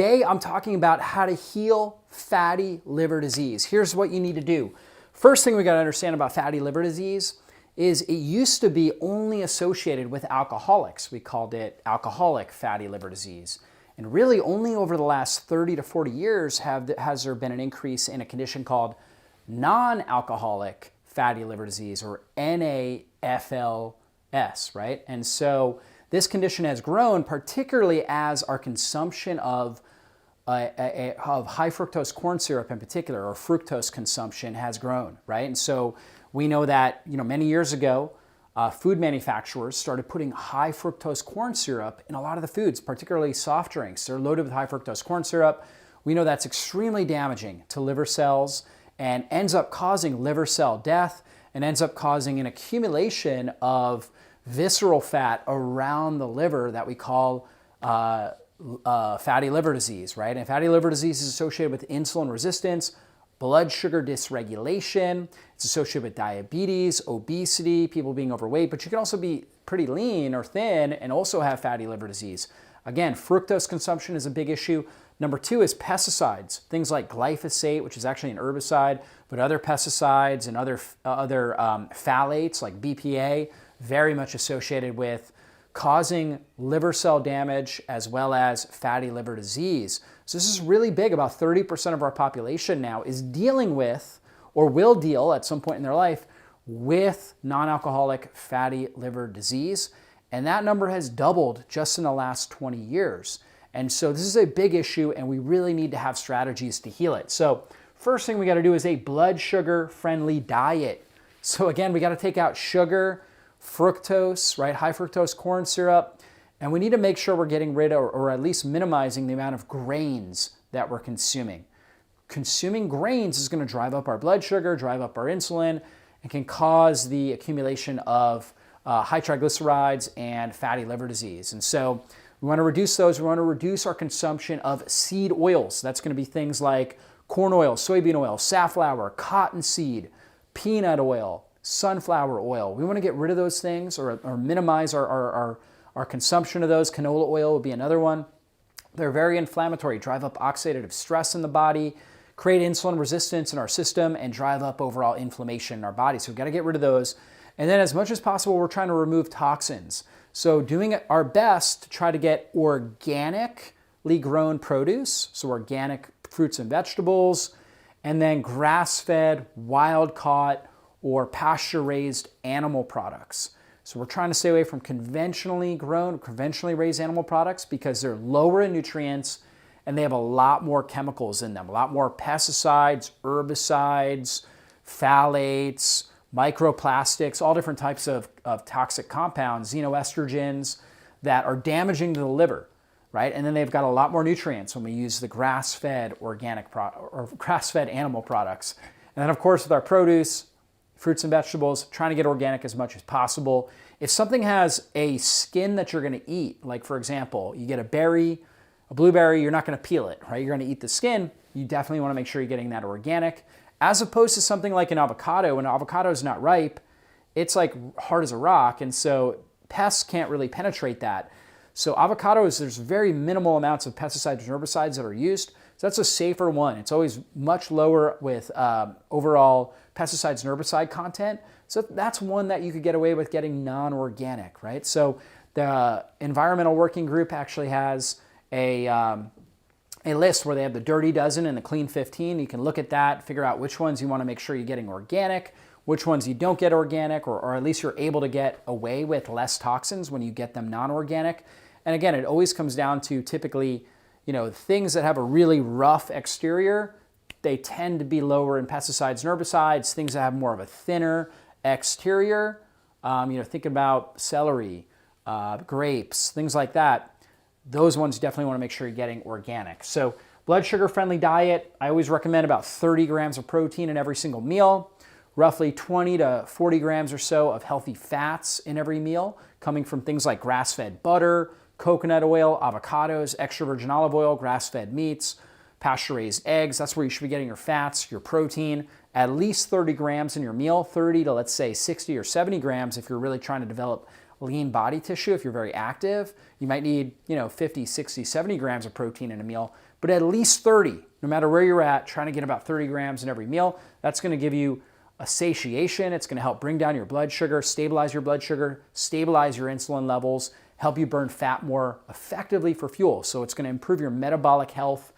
today I'm talking about how to heal fatty liver disease. Here's what you need to do. First thing we got to understand about fatty liver disease is it used to be only associated with alcoholics. We called it alcoholic fatty liver disease. And really only over the last 30 to 40 years has there been an increase in a condition called non-alcoholic fatty liver disease, or NAFLD, right? And so this condition has grown, particularly as our consumption of high fructose corn syrup in particular, or fructose consumption, has grown, right? And so we know that many years ago, food manufacturers started putting high fructose corn syrup in a lot of the foods, particularly soft drinks. They're loaded with high fructose corn syrup. We know that's extremely damaging to liver cells and ends up causing liver cell death and ends up causing an accumulation of visceral fat around the liver that we call fatty liver disease, right? And fatty liver disease is associated with insulin resistance, blood sugar dysregulation. It's associated with diabetes, obesity, people being overweight, but you can also be pretty lean or thin and also have fatty liver disease. Again, fructose consumption is a big issue. Number two is pesticides, things like glyphosate, which is actually an herbicide, but other pesticides and other phthalates like BPA, very much associated with causing liver cell damage as well as fatty liver disease. So this is really big. About 30% of our population now is dealing with, or will deal at some point in their life, with non-alcoholic fatty liver disease. And that number has doubled just in the last 20 years. And so this is a big issue, and we really need to have strategies to heal it. So first thing we got to do is a blood sugar friendly diet. So again, we got to take out sugar, fructose, right? High fructose corn syrup. And we need to make sure we're getting rid of, or at least minimizing, the amount of grains that we're consuming. Consuming grains is going to drive up our blood sugar, drive up our insulin, and can cause the accumulation of high triglycerides and fatty liver disease. And so we want to reduce those. We want to reduce our consumption of seed oils. That's going to be things like corn oil, soybean oil, safflower, cottonseed, peanut oil, sunflower oil. We want to get rid of those things, or minimize our consumption of those. Canola oil would be another one. They're very inflammatory, drive up oxidative stress in the body, create insulin resistance in our system, and drive up overall inflammation in our body. So we've got to get rid of those. And then as much as possible, we're trying to remove toxins. So doing our best to try to get organically grown produce, so organic fruits and vegetables, and then grass-fed, wild-caught, or pasture-raised animal products. So we're trying to stay away from conventionally grown, conventionally raised animal products because they're lower in nutrients and they have a lot more chemicals in them, a lot more pesticides, herbicides, phthalates, microplastics, all different types of toxic compounds, xenoestrogens that are damaging to the liver, right? And then they've got a lot more nutrients when we use the grass-fed or grass-fed animal products. And then of course with our produce, fruits and vegetables, trying to get organic as much as possible. If something has a skin that you're going to eat, like for example, you get a blueberry, you're not going to peel it, right? You're going to eat the skin. You definitely want to make sure you're getting that organic. As opposed to something like an avocado. When an avocado is not ripe, it's like hard as a rock, and so pests can't really penetrate that. So avocados, there's very minimal amounts of pesticides and herbicides that are used. So that's a safer one. It's always much lower with overall pesticides and herbicide content. So that's one that you could get away with getting non-organic, right? So the Environmental Working Group actually has a list where they have the Dirty Dozen and the Clean 15. You can look at that, figure out which ones you want to make sure you're getting organic, which ones you don't get organic, or at least you're able to get away with less toxins when you get them non-organic. And again, it always comes down to typically, things that have a really rough exterior, they tend to be lower in pesticides and herbicides. Things that have more of a thinner exterior, think about celery, grapes, things like that. Those ones definitely want to make sure you're getting organic. So blood sugar friendly diet, I always recommend about 30 grams of protein in every single meal, roughly 20 to 40 grams or so of healthy fats in every meal, coming from things like grass-fed butter, coconut oil, avocados, extra virgin olive oil, grass-fed meats, pasture-raised eggs. That's where you should be getting your fats, your protein, at least 30 grams in your meal, 30 to let's say 60 or 70 grams if you're really trying to develop lean body tissue, if you're very active, you might need, 50, 60, 70 grams of protein in a meal, but at least 30, no matter where you're at, trying to get about 30 grams in every meal. That's going to give you a satiation. It's going to help bring down your blood sugar, stabilize your insulin levels, help you burn fat more effectively for fuel. So it's going to improve your metabolic health.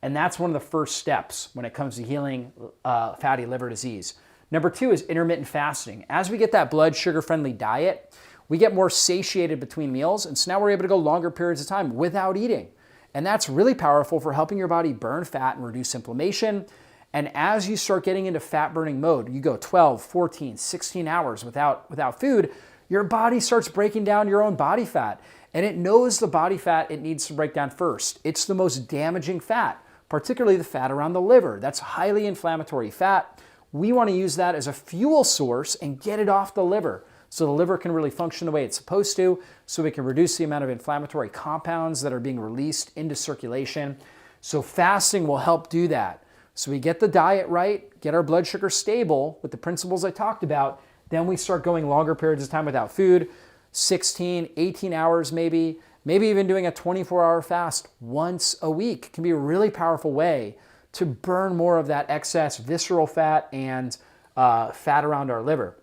And that's one of the first steps when it comes to healing fatty liver disease. Number 2 is intermittent fasting. As we get that blood sugar-friendly diet, we get more satiated between meals, and so now we're able to go longer periods of time without eating. And that's really powerful for helping your body burn fat and reduce inflammation. And as you start getting into fat-burning mode, you go 12, 14, 16 hours without food, your body starts breaking down your own body fat. And it knows the body fat it needs to break down first. It's the most damaging fat, particularly the fat around the liver. That's highly inflammatory fat. We want to use that as a fuel source and get it off the liver so the liver can really function the way it's supposed to, so we can reduce the amount of inflammatory compounds that are being released into circulation. So fasting will help do that. So we get the diet right, get our blood sugar stable with the principles I talked about, then we start going longer periods of time without food, 16, 18 hours maybe even doing a 24-hour fast once a week can be a really powerful way to burn more of that excess visceral fat and fat around our liver.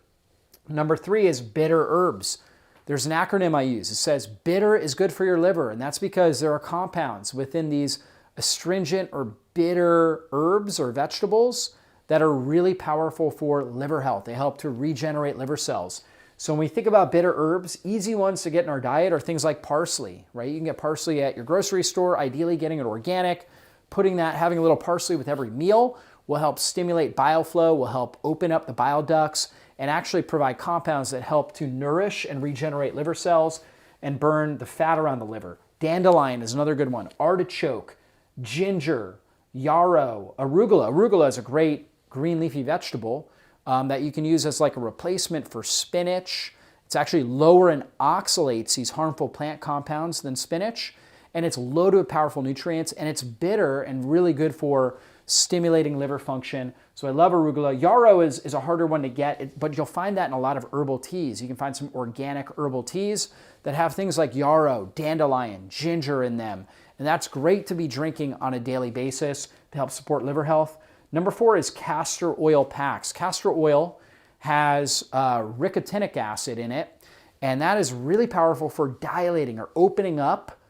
Number 3 is bitter herbs. There's an acronym I use. It says bitter is good for your liver, and that's because there are compounds within these astringent or bitter herbs or vegetables that are really powerful for liver health. They help to regenerate liver cells. So when we think about bitter herbs, easy ones to get in our diet are things like parsley, right? You can get parsley at your grocery store, ideally getting it organic. Having a little parsley with every meal will help stimulate bile flow, will help open up the bile ducts, and actually provide compounds that help to nourish and regenerate liver cells and burn the fat around the liver. Dandelion is another good one. Artichoke, ginger, yarrow, arugula. Arugula is a great green leafy vegetable that you can use as like a replacement for spinach. It's actually lower in oxalates, these harmful plant compounds, than spinach, and it's loaded with powerful nutrients, and it's bitter and really good for stimulating liver function. So I love arugula. Yarrow is a harder one to get, but you'll find that in a lot of herbal teas. You can find some organic herbal teas that have things like yarrow, dandelion, ginger in them, and that's great to be drinking on a daily basis to help support liver health. Number 4 is castor oil packs. Castor oil has nicotinic acid in it, and that is really powerful for dilating or opening up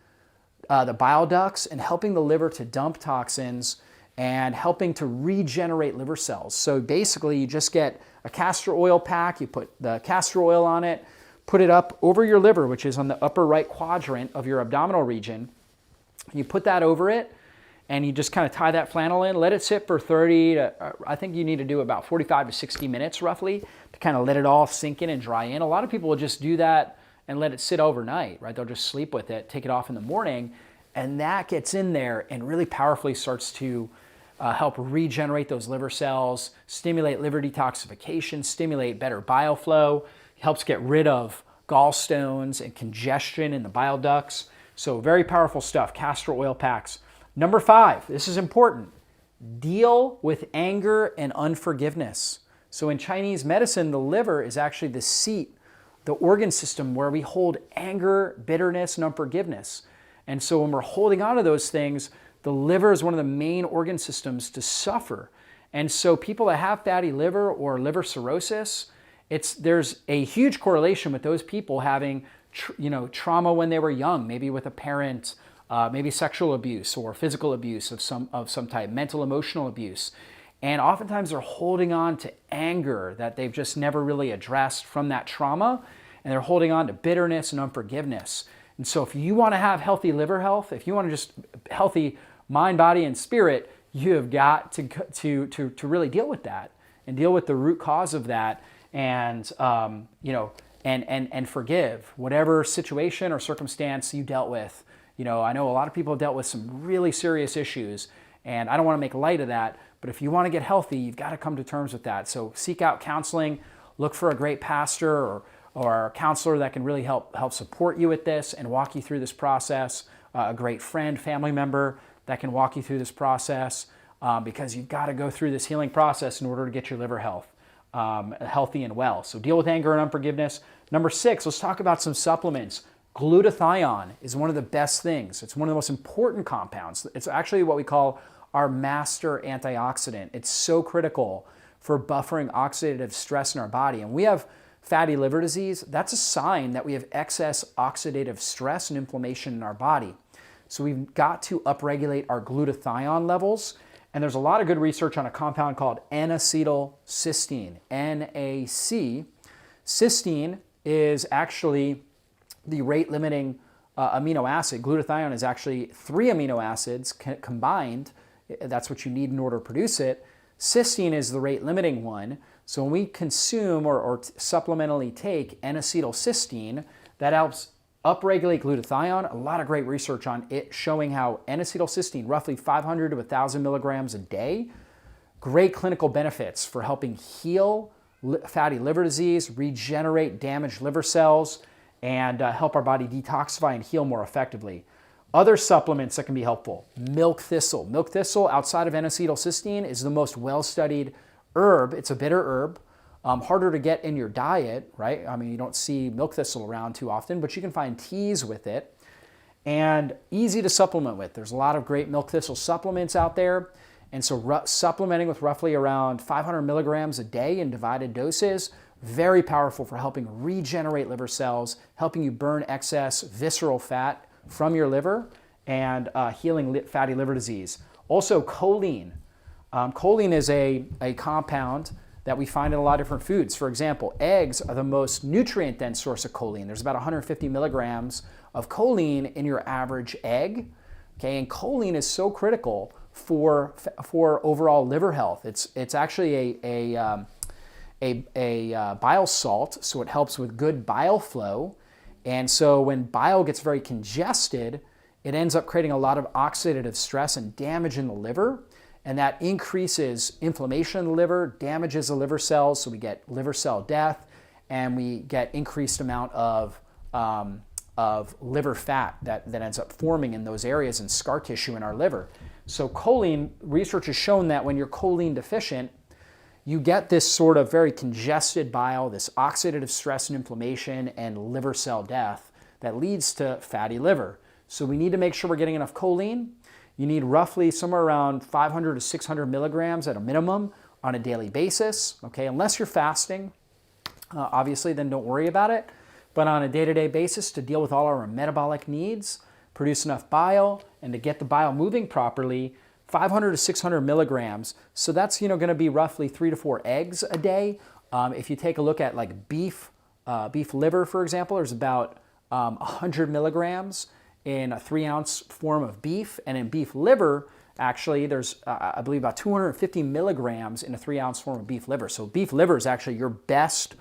the bile ducts and helping the liver to dump toxins and helping to regenerate liver cells. So basically, you just get a castor oil pack, you put the castor oil on it, put it up over your liver, which is on the upper right quadrant of your abdominal region. You put that over it, and you just kind of tie that flannel in, let it sit for 30 to, I think you need to do about 45 to 60 minutes roughly to kind of let it all sink in and dry in. A lot of people will just do that and let it sit overnight, right? They'll just sleep with it, take it off in the morning, and that gets in there and really powerfully starts to help regenerate those liver cells, stimulate liver detoxification, stimulate better bile flow, helps get rid of gallstones and congestion in the bile ducts. So very powerful stuff, castor oil packs. Number 5, this is important. Deal with anger and unforgiveness. So in Chinese medicine, the liver is actually the seat, the organ system where we hold anger, bitterness, and unforgiveness. And so when we're holding on to those things, the liver is one of the main organ systems to suffer. And so people that have fatty liver or liver cirrhosis, there's a huge correlation with those people having trauma when they were young, maybe with a parent, maybe sexual abuse or physical abuse of some type, mental, emotional abuse. And oftentimes they're holding on to anger that they've just never really addressed from that trauma, and they're holding on to bitterness and unforgiveness. And so if you want to have healthy liver health, if you want to just healthy mind, body, and spirit, you have got to really deal with that and deal with the root cause of that, and and forgive whatever situation or circumstance you dealt with. I know a lot of people have dealt with some really serious issues, and I don't want to make light of that, but if you want to get healthy, you've got to come to terms with that. So seek out counseling, look for a great pastor or a counselor that can really help support you with this and walk you through this process, a great friend, family member that can walk you through this process, because you've got to go through this healing process in order to get your liver health healthy and well. So deal with anger and unforgiveness. Number 6, let's talk about some supplements. Glutathione is one of the best things. It's one of the most important compounds. It's actually what we call our master antioxidant. It's so critical for buffering oxidative stress in our body. And we have fatty liver disease. That's a sign that we have excess oxidative stress and inflammation in our body. So we've got to upregulate our glutathione levels. And there's a lot of good research on a compound called N-acetylcysteine, NAC. Cysteine is actually the rate-limiting amino acid. Glutathione is actually 3 amino acids combined. That's what you need in order to produce it. Cysteine is the rate-limiting one. So when we consume or supplementally take N-acetylcysteine, that helps upregulate glutathione. A lot of great research on it showing how N-acetylcysteine, roughly 500 to 1,000 milligrams a day, great clinical benefits for helping heal fatty liver disease, regenerate damaged liver cells, and help our body detoxify and heal more effectively. Other supplements that can be helpful, milk thistle. Milk thistle, outside of N-acetylcysteine, is the most well-studied herb. It's a bitter herb, harder to get in your diet, right? I mean, you don't see milk thistle around too often, but you can find teas with it, and easy to supplement with. There's a lot of great milk thistle supplements out there, and so supplementing with roughly around 500 milligrams a day in divided doses, very powerful for helping regenerate liver cells, helping you burn excess visceral fat from your liver, and healing fatty liver disease. Also, choline. Choline is a compound that we find in a lot of different foods. For example, eggs are the most nutrient-dense source of choline. There's about 150 milligrams of choline in your average egg. Okay, and choline is so critical for overall liver health. It's actually a bile salt, so it helps with good bile flow. And so when bile gets very congested, it ends up creating a lot of oxidative stress and damage in the liver. And that increases inflammation in the liver, damages the liver cells, so we get liver cell death, and we get increased amount of liver fat that ends up forming in those areas and scar tissue in our liver. So choline, research has shown that when you're choline deficient, you get this sort of very congested bile, this oxidative stress and inflammation and liver cell death that leads to fatty liver. So we need to make sure we're getting enough choline. You need roughly somewhere around 500 to 600 milligrams at a minimum on a daily basis, okay? Unless you're fasting, obviously, then don't worry about it. But on a day-to-day basis, to deal with all our metabolic needs, produce enough bile, and to get the bile moving properly, 500 to 600 milligrams. So that's going to be roughly 3 to 4 eggs a day. If you take a look at like beef liver, for example, there's about 100 milligrams in a 3-ounce form of beef, and in beef liver, actually, there's I believe about 250 milligrams in a 3-ounce form of beef liver. So beef liver is actually your best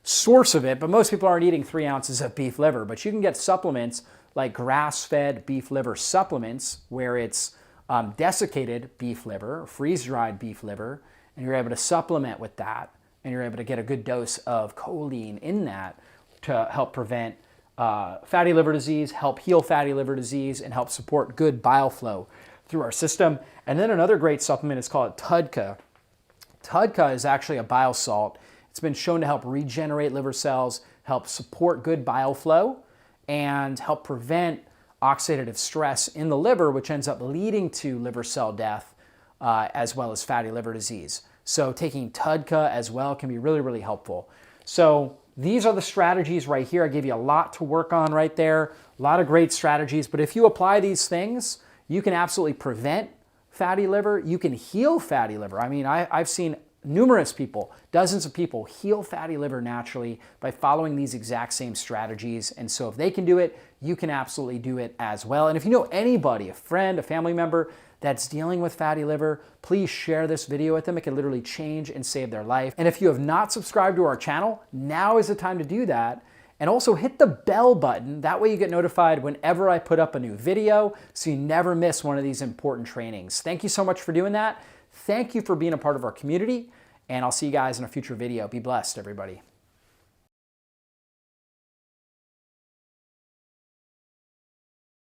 source of it, but most people aren't eating 3 ounces of beef liver. But you can get supplements like grass-fed beef liver supplements, where it's desiccated beef liver, freeze-dried beef liver, and you're able to supplement with that, and you're able to get a good dose of choline in that to help prevent fatty liver disease, help heal fatty liver disease, and help support good bile flow through our system. And then another great supplement is called TUDCA. TUDCA is actually a bile salt. It's been shown to help regenerate liver cells, help support good bile flow, and help prevent oxidative stress in the liver, which ends up leading to liver cell death as well as fatty liver disease. So taking TUDCA as well can be really, really helpful. So these are the strategies right here. I gave you a lot to work on right there, a lot of great strategies. But if you apply these things, you can absolutely prevent fatty liver. You can heal fatty liver. I mean, I've seen numerous people, dozens of people, heal fatty liver naturally by following these exact same strategies. And so if they can do it, you can absolutely do it as well. And if you know anybody, a friend, a family member that's dealing with fatty liver, please share this video with them. It can literally change and save their life. And if you have not subscribed to our channel, now is the time to do that. And also hit the bell button. That way you get notified whenever I put up a new video, so you never miss one of these important trainings. Thank you so much for doing that. Thank you for being a part of our community, and I'll see you guys in a future video. Be blessed, everybody.